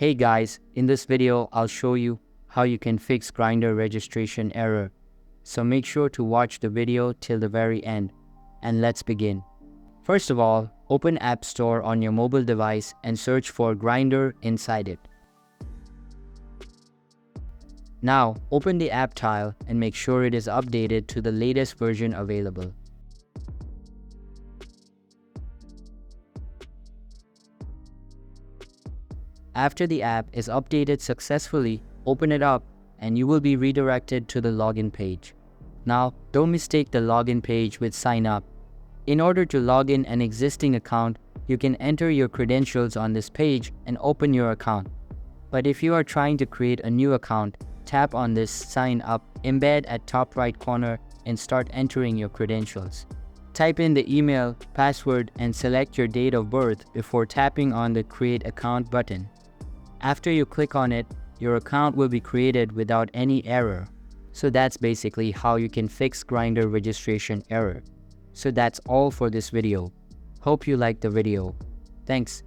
Hey guys, in this video, I'll show you how you can fix Grindr registration error. So make sure to watch the video till the very end. And let's begin. First of all, open App Store on your mobile device and search for Grindr inside it. Now, open the app tile and make sure it is updated to the latest version available. After the app is updated successfully, open it up and you will be redirected to the login page. Now, don't mistake the login page with sign up. In order to log in an existing account, you can enter your credentials on this page and open your account. But if you are trying to create a new account, tap on this sign up embed at top right corner and start entering your credentials. Type in the email, password, and select your date of birth before tapping on the create account button. After you click on it, your account will be created without any error. So that's basically how you can fix Grindr registration error. So that's all for this video. Hope you liked the video. Thanks.